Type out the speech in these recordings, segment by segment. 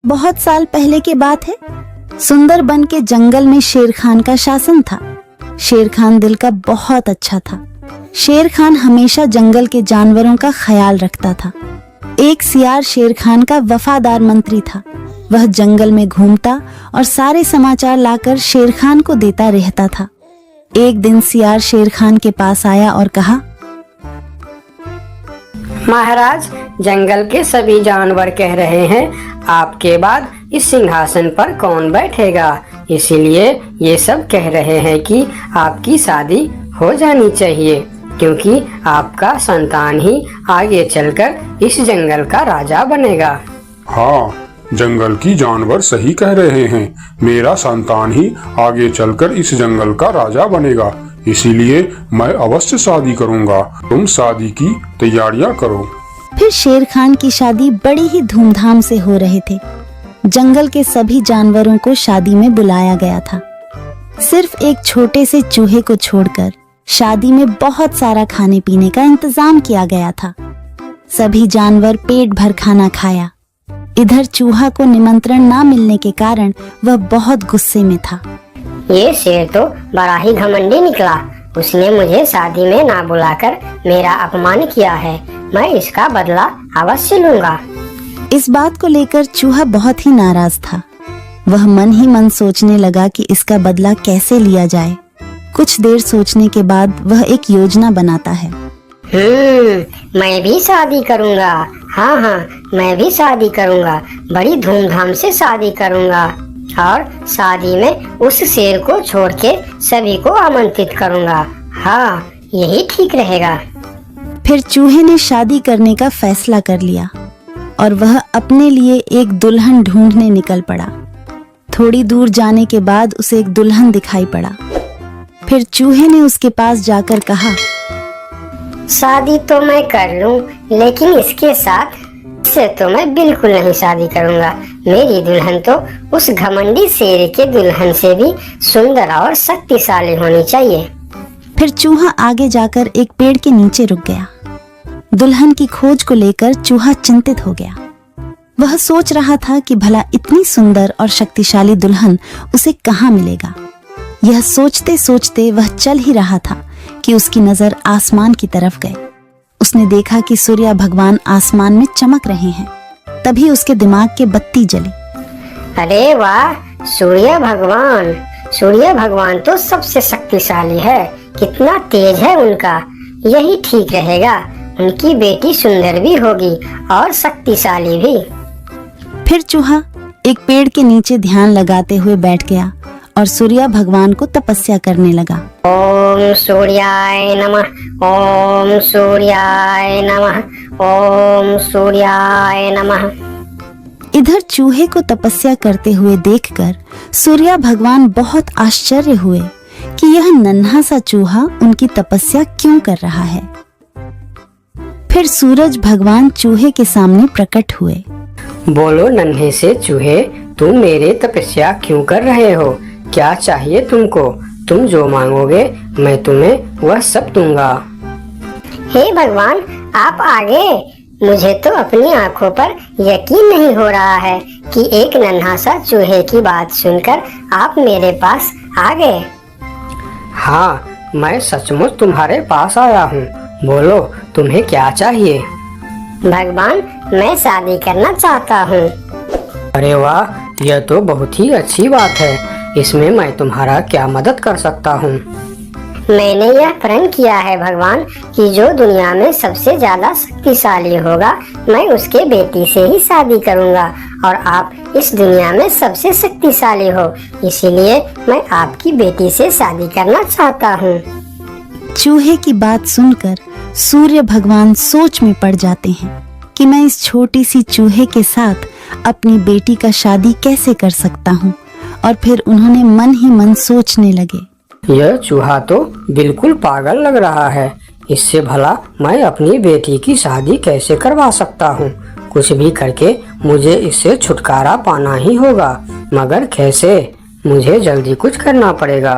बहुत साल पहले की बात है। सुंदरबन के जंगल में शेर खान का शासन था। शेर खान दिल का बहुत अच्छा था। शेर खान हमेशा जंगल के जानवरों का ख्याल रखता था। एक सियार शेर खान का वफादार मंत्री था। वह जंगल में घूमता और सारे समाचार लाकर शेर खान को देता रहता था। एक दिन सियार शेर खान के पास आया और कहा, महाराज, जंगल के सभी जानवर कह रहे हैं आपके बाद इस सिंहासन पर कौन बैठेगा। इसीलिए ये सब कह रहे हैं कि आपकी शादी हो जानी चाहिए, क्योंकि आपका संतान ही आगे चलकर इस जंगल का राजा बनेगा। हाँ, जंगल की जानवर सही कह रहे हैं। मेरा संतान ही आगे चलकर इस जंगल का राजा बनेगा। इसीलिए मैं अवश्य शादी करूंगा। तुम शादी की तैयारियां करो। फिर शेर खान की शादी बड़ी ही धूमधाम से हो रहे थे। जंगल के सभी जानवरों को शादी में बुलाया गया था। सिर्फ एक छोटे से चूहे को छोड़कर शादी में बहुत सारा खाने पीने का इंतजाम किया गया था। सभी जानवर पेट भर खाना खाया। इधर चूहा को निमंत्रण ना मिलने के कारण वह बहुत गुस्से में था। ये शेर तो बड़ा ही घमंडी निकला। उसने मुझे शादी में ना बुलाकर मेरा अपमान किया है। मैं इसका बदला अवश्य लूंगा। इस बात को लेकर चूहा बहुत ही नाराज था। वह मन ही मन सोचने लगा कि इसका बदला कैसे लिया जाए। कुछ देर सोचने के बाद वह एक योजना बनाता है। मैं भी शादी करूंगा। हाँ, मैं भी शादी करूंगा। बड़ी धूमधाम से शादी करूंगा और शादी में उस शेर को छोड़ के सभी को आमंत्रित करूंगा। हाँ, यही ठीक रहेगा। फिर चूहे ने शादी करने का फैसला कर लिया और वह अपने लिए एक दुल्हन ढूंढने निकल पड़ा। थोड़ी दूर जाने के बाद उसे एक दुल्हन दिखाई पड़ा। फिर चूहे ने उसके पास जाकर कहा, शादी तो मैं कर लूं, लेकिन इसके साथ से तो मैं बिल्कुल नहीं शादी करूंगा। मेरी दुल्हन तो उस घमंडी शेर के दुल्हन से भी सुंदर और शक्तिशाली होनी चाहिए। फिर चूहा आगे जाकर एक पेड़ के नीचे रुक गया। दुल्हन की खोज को लेकर चूहा चिंतित हो गया। वह सोच रहा था कि भला इतनी सुंदर और शक्तिशाली दुल्हन उसे कहाँ मिलेगा। यह सोचते सोचते वह चल ही रहा था कि उसकी नजर आसमान की तरफ गई। उसने देखा कि सूर्य भगवान आसमान में चमक रहे हैं। तभी उसके दिमाग के बत्ती जली। अरे वाह, सूर्य भगवान तो सबसे शक्तिशाली है। कितना तेज है उनका। यही ठीक रहेगा। उनकी बेटी सुंदर भी होगी और शक्तिशाली भी। फिर चूहा एक पेड़ के नीचे ध्यान लगाते हुए बैठ गया और सूर्य भगवान को तपस्या करने लगा। ओम सूर्याय नमः, ओम सूर्याय नमः, ओम सूर्याय नमः। इधर चूहे को तपस्या करते हुए देखकर सूर्य भगवान बहुत आश्चर्य हुए कि यह नन्हा सा चूहा उनकी तपस्या क्यों कर रहा है। फिर सूरज भगवान चूहे के सामने प्रकट हुए। बोलो नन्हे से चूहे, तुम मेरे तपस्या क्यों कर रहे हो? क्या चाहिए तुमको? तुम जो मांगोगे मैं तुम्हें वह सब दूंगा। हे भगवान, आप आगे। मुझे तो अपनी आंखों पर यकीन नहीं हो रहा है कि एक नन्हा सा चूहे की बात सुनकर आप मेरे पास आ गए। हाँ, मैं सचमुच तुम्हारे पास आया हूँ। बोलो तुम्हें क्या चाहिए? भगवान, मैं शादी करना चाहता हूँ। अरे वाह, यह तो बहुत ही अच्छी बात है। इसमें मैं तुम्हारा क्या मदद कर सकता हूँ? मैंने यह प्रण किया है भगवान कि जो दुनिया में सबसे ज्यादा शक्तिशाली होगा मैं उसके बेटी से ही शादी करूँगा और आप इस दुनिया में सबसे शक्तिशाली हो। इसीलिए मैं आपकी बेटी से शादी करना चाहता हूँ। चूहे की बात सुनकर सूर्य भगवान सोच में पड़ जाते हैं कि मैं इस छोटी सी चूहे के साथ अपनी बेटी का शादी कैसे कर सकता हूँ। और फिर उन्होंने मन ही मन सोचने लगे, यह चूहा तो बिल्कुल पागल लग रहा है। इससे भला मैं अपनी बेटी की शादी कैसे करवा सकता हूँ? कुछ भी करके मुझे इससे छुटकारा पाना ही होगा, मगर कैसे? मुझे जल्दी कुछ करना पड़ेगा।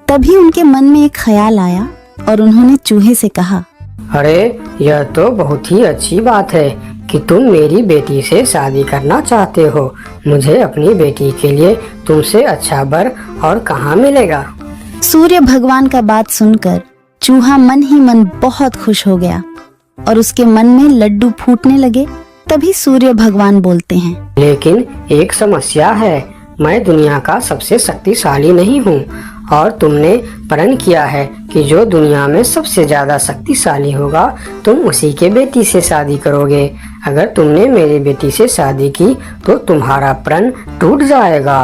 तभी उनके मन में एक ख्याल आया और उन्होंने चूहे से कहा, अरे यह तो बहुत ही अच्छी बात है। कि तुम मेरी बेटी से शादी करना चाहते हो। मुझे अपनी बेटी के लिए तुमसे अच्छा वर और कहाँ मिलेगा। सूर्य भगवान का बात सुनकर चूहा मन ही मन बहुत खुश हो गया और उसके मन में लड्डू फूटने लगे। तभी सूर्य भगवान बोलते हैं, लेकिन एक समस्या है, मैं दुनिया का सबसे शक्तिशाली नहीं हूँ और तुमने प्रण किया है कि जो दुनिया में सबसे ज्यादा शक्तिशाली होगा तुम उसी के बेटी से शादी करोगे। अगर तुमने मेरी बेटी से शादी की तो तुम्हारा प्रण टूट जाएगा।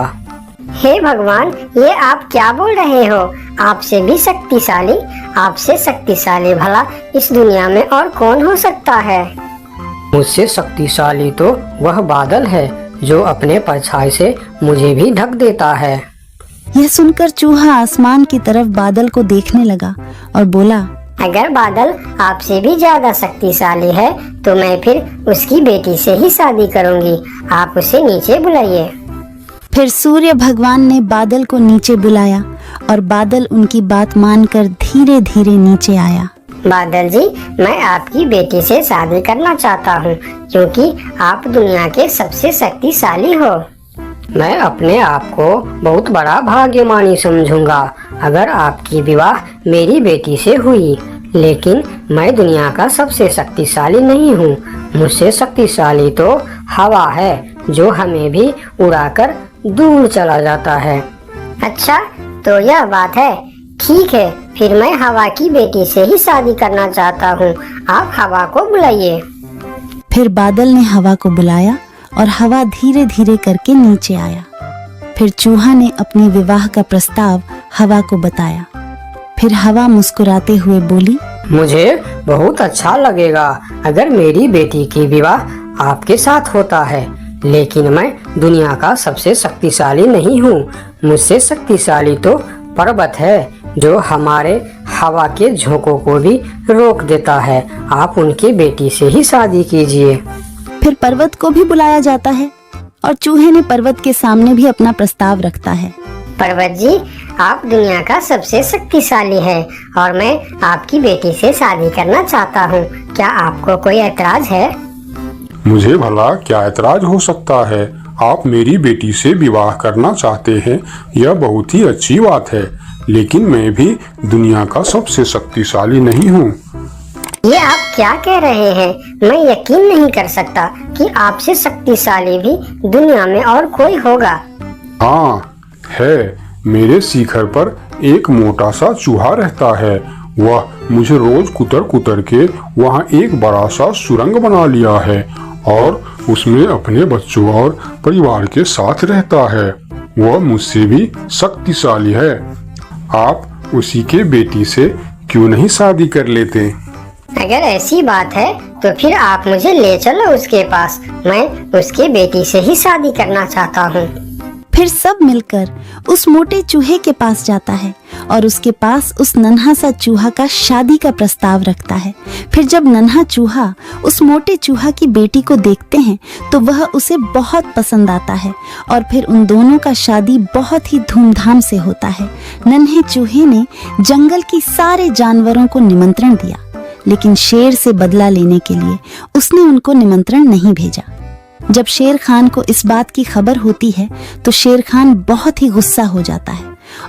हे भगवान, ये आप क्या बोल रहे हो? आपसे भी शक्तिशाली? आपसे शक्तिशाली भला इस दुनिया में और कौन हो सकता है? मुझसे शक्तिशाली तो वह बादल है जो अपने परछाई से मुझे भी ढक देता है। यह सुनकर चूहा आसमान की तरफ बादल को देखने लगा और बोला, अगर बादल आपसे भी ज्यादा शक्तिशाली है तो मैं फिर उसकी बेटी से ही शादी करूंगी। आप उसे नीचे बुलाइए। फिर सूर्य भगवान ने बादल को नीचे बुलाया और बादल उनकी बात मानकर धीरे धीरे नीचे आया। बादल जी, मैं आपकी बेटी से शादी करना चाहता हूँ क्योंकि आप दुनिया के सबसे शक्तिशाली हो। मैं अपने आप को बहुत बड़ा भाग्यमानी समझूंगा अगर आपकी विवाह मेरी बेटी से हुई, लेकिन मैं दुनिया का सबसे शक्तिशाली नहीं हूँ। मुझसे शक्तिशाली तो हवा है जो हमें भी उड़ाकर दूर चला जाता है। अच्छा, तो यह बात है। ठीक है, फिर मैं हवा की बेटी से ही शादी करना चाहता हूँ। आप हवा को बुलाइए। फिर बादल ने हवा को बुलाया और हवा धीरे धीरे करके नीचे आया। फिर चूहा ने अपनी विवाह का प्रस्ताव हवा को बताया। फिर हवा मुस्कुराते हुए बोली, मुझे बहुत अच्छा लगेगा अगर मेरी बेटी की विवाह आपके साथ होता है, लेकिन मैं दुनिया का सबसे शक्तिशाली नहीं हूँ। मुझसे शक्तिशाली तो पर्वत है जो हमारे हवा के झोंकों को भी रोक देता है। आप उनकी बेटी से ही शादी कीजिए। फिर पर्वत को भी बुलाया जाता है और चूहे ने पर्वत के सामने भी अपना प्रस्ताव रखता है। पर्वत जी, आप दुनिया का सबसे शक्तिशाली है और मैं आपकी बेटी से शादी करना चाहता हूँ। क्या आपको कोई ऐतराज है? मुझे भला क्या ऐतराज हो सकता है? आप मेरी बेटी से विवाह करना चाहते हैं, यह बहुत ही अच्छी बात है, लेकिन मैं भी दुनिया का सबसे शक्तिशाली नहीं हूँ। ये आप क्या कह रहे हैं? मैं यकीन नहीं कर सकता कि आपसे शक्तिशाली भी दुनिया में और कोई होगा। हाँ है, मेरे शिखर पर एक मोटा सा चूहा रहता है। वह मुझे रोज कुतर कुतर के वहाँ एक बड़ा सा सुरंग बना लिया है और उसमें अपने बच्चों और परिवार के साथ रहता है। वह मुझसे भी शक्तिशाली है। आप उसी के बेटी से क्यों नहीं शादी कर लेते? अगर ऐसी बात है तो फिर आप मुझे ले चलो उसके पास। मैं उसके बेटी से ही शादी करना चाहता हूँ। फिर सब मिलकर उस मोटे चूहे के पास जाता है और उसके पास उस नन्हा सा चूहा का शादी का प्रस्ताव रखता है। फिर जब नन्हा चूहा उस मोटे चूहा की बेटी को देखते हैं तो वह उसे बहुत पसंद आता है और फिर उन दोनों का शादी बहुत ही धूमधाम से होता है। नन्हे चूहे ने जंगल की सारे जानवरों को निमंत्रण दिया, लेकिन शेर से बदला लेने के लिए उसने उनको निमंत्रण नहीं भेजा। जब शेर खान को इस बात की खबर होती है तो शेर खान बहुत ही गुस्सा हो जाता है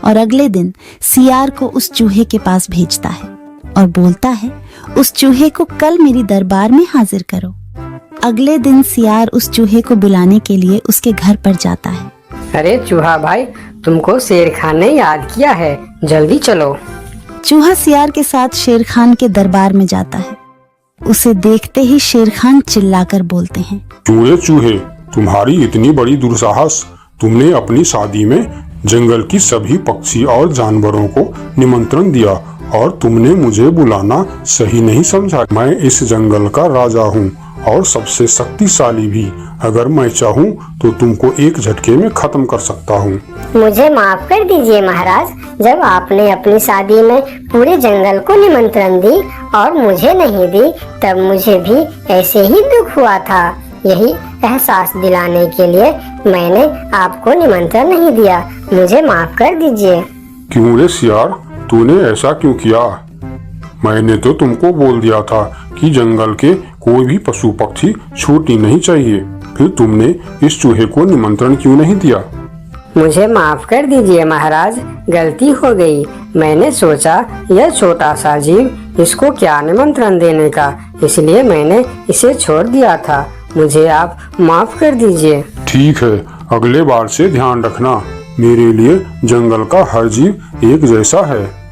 और अगले दिन सियार को उस चूहे के पास भेजता है और बोलता है, उस चूहे को कल मेरी दरबार में हाजिर करो। अगले दिन सियार उस चूहे को बुलाने के लिए उसके घर पर जाता है। अरे चूहा भाई, तुमको शेर खान ने याद किया है, जल्दी चलो। चूहा सियार के साथ शेर खान के दरबार में जाता है। उसे देखते ही शेर खान चिल्लाकर बोलते हैं, चूहे चूहे, तुम्हारी इतनी बड़ी दुस्साहस! तुमने अपनी शादी में जंगल की सभी पक्षी और जानवरों को निमंत्रण दिया और तुमने मुझे बुलाना सही नहीं समझा। मैं इस जंगल का राजा हूँ और सबसे शक्तिशाली भी। अगर मैं चाहूँ तो तुमको एक झटके में खत्म कर सकता हूँ। मुझे माफ कर दीजिए महाराज, जब आपने अपनी शादी में पूरे जंगल को निमंत्रण दी और मुझे नहीं दी तब मुझे भी ऐसे ही दुख हुआ था। यही एहसास दिलाने के लिए मैंने आपको निमंत्रण नहीं दिया। मुझे माफ कर दीजिए। क्यों रे सियार, तूने ऐसा क्यों किया? मैंने तो तुमको बोल दिया था कि जंगल के कोई भी पशु पक्षी छूटनी नहीं चाहिए। फिर तुमने इस चूहे को निमंत्रण क्यों नहीं दिया? मुझे माफ कर दीजिए महाराज, गलती हो गई। मैंने सोचा यह छोटा सा जीव, इसको क्या निमंत्रण देने का, इसलिए मैंने इसे छोड़ दिया था। मुझे आप माफ कर दीजिए। ठीक है, अगले बार से ध्यान रखना। मेरे लिए जंगल का हर जीव एक जैसा है।